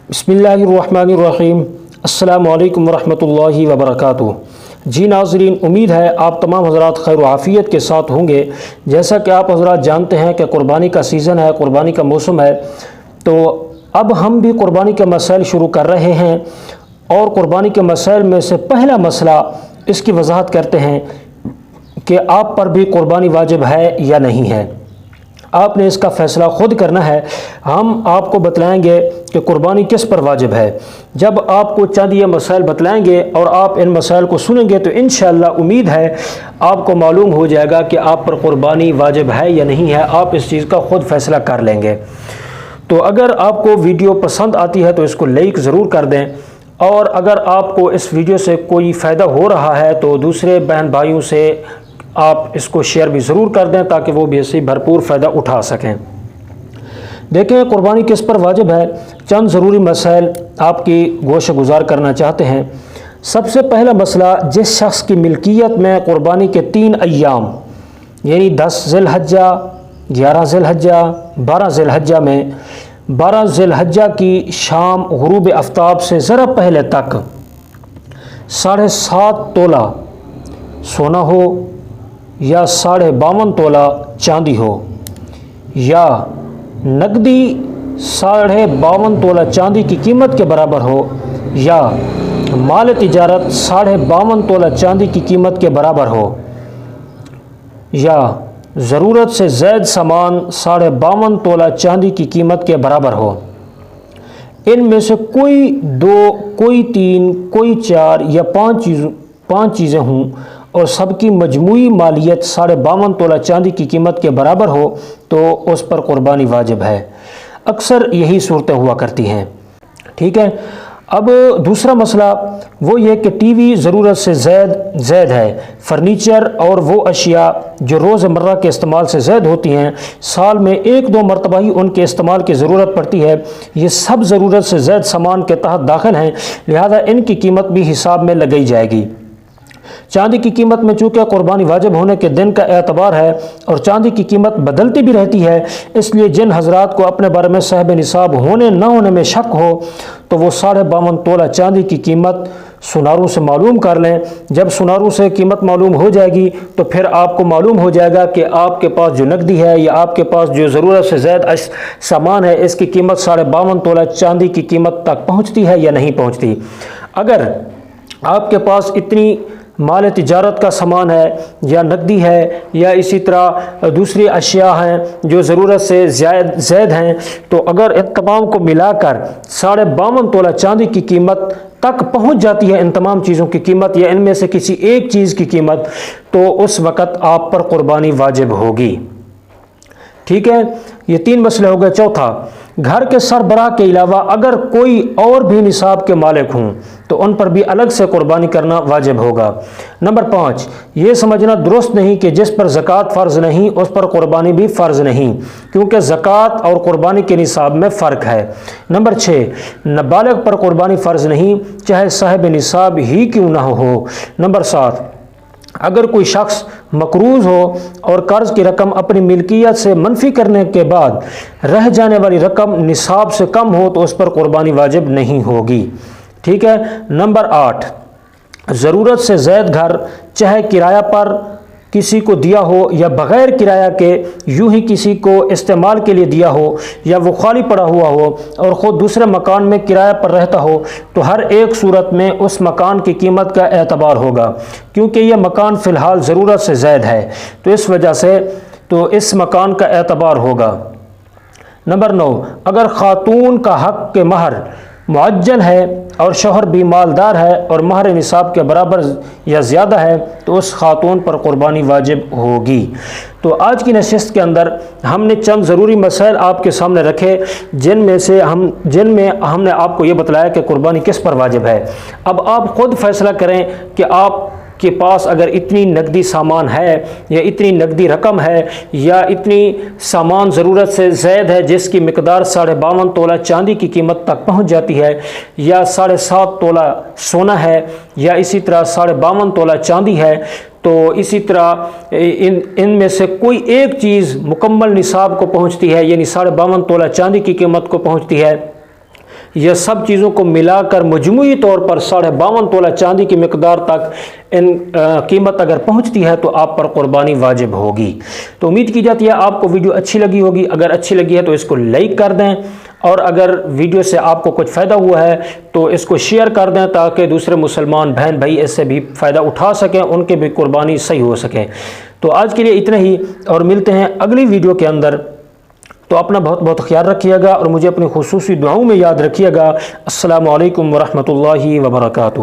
बिस्मिल्लाहिर्रहमानिर्रहीम। अस्सलामु अलैकुम वरहमतुल्लाहि वबरकातुहू। जी नाज़रीन, उम्मीद है आप तमाम हज़रात खैर व आफ़ियत के साथ होंगे। जैसा कि आप हज़रात जानते हैं कि क़ुरबानी का सीज़न है, क़ुरबानी का मौसम है, तो अब हम भी क़ुरबानी के मसाइल शुरू कर रहे हैं। और क़ुरबानी के मसाइल में से पहला मसला इसकी वजाहत करते हैं कि आप पर भी क़ुरबानी वाजिब है या नहीं है। आपने इसका फ़ैसला ख़ुद करना है। हम आपको बतलाएंगे कि क़ुरबानी किस पर वाजिब है। जब आपको चंद ये मसाइल बतलाएंगे और आप इन मसाइल को सुनेंगे तो इंशाअल्लाह उम्मीद है आपको मालूम हो जाएगा कि आप पर क़ुरबानी वाजिब है या नहीं है। आप इस चीज़ का ख़ुद फ़ैसला कर लेंगे। तो अगर आपको वीडियो पसंद आती है तो इसको लाइक ज़रूर कर दें, और अगर आपको इस वीडियो से कोई फ़ायदा हो रहा है तो दूसरे बहन भाइयों से आप इसको शेयर भी ज़रूर कर दें ताकि वो भी इससे भरपूर फ़ायदा उठा सकें। देखें क़ुरबानी किस पर वाजिब है। चंद ज़रूरी मसाइल आपकी गोश गुजार करना चाहते हैं। सबसे पहला मसला, जिस शख्स की मिल्कियत में क़ुरबानी के 3 अय्याम यानी 10 ज़िलहज्जा, 11 ज़िलहज्जा, 12 ज़िलहज्जा में 12 ज़िलहज्जा की शाम गुरूब आफ्ताब से ज़रा पहले तक 7.5 तोला सोना हो या 52.5 तोला चांदी हो, या नकदी 52.5 तोला चांदी की कीमत के बराबर हो, या माल तिजारत 52.5 तोला चांदी की कीमत के बराबर हो, या ज़रूरत से ज़्यादा सामान 52.5 तोला चांदी की कीमत के बराबर हो। इनमें से कोई 2, कोई 3, कोई 4 या 5 चीज़ें हों और सबकी मजमूई मालियत 52.5 तोला चांदी की कीमत के बराबर हो तो उस पर क़ुरबानी वाजिब है। अक्सर यही सूरतें हुआ करती हैं। ठीक है। अब दूसरा मसला वो ये कि टीवी ज़रूरत से ज़्यादा है। फ़र्नीचर और वो अशिया जो रोज़मर्रा के इस्तेमाल से ज़्यादा होती हैं, साल में 1-2 मरतबा ही उनके इस्तेमाल की ज़रूरत पड़ती है, ये सब ज़रूरत से ज़्यादा सामान के तहत दाखिल हैं, लिहाजा इनकी कीमत भी हिसाब में लगाई जाएगी। चांदी की कीमत में चूँकि क़ुरबानी वाजिब होने के दिन का एतबार है और चांदी की कीमत बदलती भी रहती है, इसलिए जिन हजरात को अपने बारे में साहिब निसाब होने न होने में शक हो तो वो 52.5 तोला चांदी की कीमत सुनारों से मालूम कर लें। जब सुनारों से कीमत मालूम हो जाएगी तो फिर आपको मालूम हो जाएगा कि आपके पास जो नकदी है या आपके पास जो ज़रूरत से ज़्यादा सामान है, इसकी कीमत 52.5 तोला चांदी की कीमत तक पहुँचती है या नहीं पहुँचती। अगर आपके पास इतनी माल तिजारत का सामान है या नकदी है या इसी तरह दूसरी अशिया हैं जो ज़रूरत से ज़्यादा हैं, तो अगर इन तमाम को मिलाकर 52.5 तोला चांदी की कीमत तक पहुंच जाती है, इन तमाम चीज़ों की कीमत या इनमें से किसी एक चीज़ की कीमत, तो उस वक़्त आप पर क़ुरबानी वाजिब होगी। ठीक है, ये 3 मसले हो गए। चौथा, घर के सरबराह के अलावा अगर कोई और भी निसाब के मालिक हों तो उन पर भी अलग से क़ुरबानी करना वाजिब होगा। नंबर 5, ये समझना दुरुस्त नहीं कि जिस पर ज़कात फ़र्ज़ नहीं उस पर क़ुरबानी भी फ़र्ज़ नहीं, क्योंकि ज़कात और क़ुरबानी के निसाब में फ़र्क है। नंबर 6, नाबालिग पर क़ुरबानी फ़र्ज़ नहीं चाहे साहिब निसाब ही क्यों ना हो। नंबर 7, अगर कोई शख्स मकरूज़ हो और कर्ज़ की रकम अपनी मिल्कियत से मनफी करने के बाद रह जाने वाली रकम निसाब से कम हो तो उस पर क़ुरबानी वाजिब नहीं होगी। ठीक है। नंबर 8, ज़रूरत से ज़्यादा घर चाहे किराया पर किसी को दिया हो या बग़ैर किराया के यूं ही किसी को इस्तेमाल के लिए दिया हो, या वो खाली पड़ा हुआ हो और ख़ुद दूसरे मकान में किराया पर रहता हो, तो हर एक सूरत में उस मकान की कीमत का एतबार होगा, क्योंकि यह मकान फ़िलहाल ज़रूरत से ज़्यादा है तो इस वजह से तो इस मकान का एतबार होगा। नंबर 9, अगर ख़ातून का हक़ के महर मुअज्जल है और शौहर भी मालदार है और महर निसाब के बराबर या ज़्यादा है तो उस खातून पर क़ुरबानी वाजिब होगी। तो आज की नशिस्त के अंदर हमने चंद ज़रूरी मसाइल आपके सामने रखे जिनमें हमने आपको ये बताया कि क़ुरबानी किस पर वाजिब है। अब आप ख़ुद फ़ैसला करें कि आप के पास अगर इतनी नकदी सामान है या इतनी नकदी रकम है या इतनी सामान ज़रूरत से ज़्यादा है जिसकी मिकदार 52.5 तोला चांदी की कीमत तक पहुंच जाती है, या 7.5 तोला सोना है, या इसी तरह 52.5 तोला चांदी है, तो इसी तरह इनमें से कोई एक चीज़ मुकम्मल निसाब को पहुंचती है यानी 52.5 तोला चांदी की कीमत को पहुंचती है, یہ سب چیزوں کو ملا کر مجموعی طور پر 52.5 تولہ چاندی کی مقدار تک قیمت اگر پہنچتی ہے تو آپ پر قربانی واجب ہوگی۔ تو امید کی جاتی ہے آپ کو ویڈیو اچھی لگی ہوگی۔ اگر اچھی لگی ہے تو اس کو لائک کر دیں، اور اگر ویڈیو سے آپ کو کچھ فائدہ ہوا ہے تو اس کو شیئر کر دیں تاکہ دوسرے مسلمان بہن بھائی اس سے بھی فائدہ اٹھا سکیں، ان کے بھی قربانی صحیح ہو سکے۔ تو آج کے لیے اتنا ہی، اور ملتے ہیں اگلی ویڈیو کے اندر۔ تو اپنا بہت بہت خیال رکھیے گا اور مجھے اپنی خصوصی دعاؤں میں یاد رکھیے گا۔ السلام علیکم ورحمۃ اللہ وبرکاتہ۔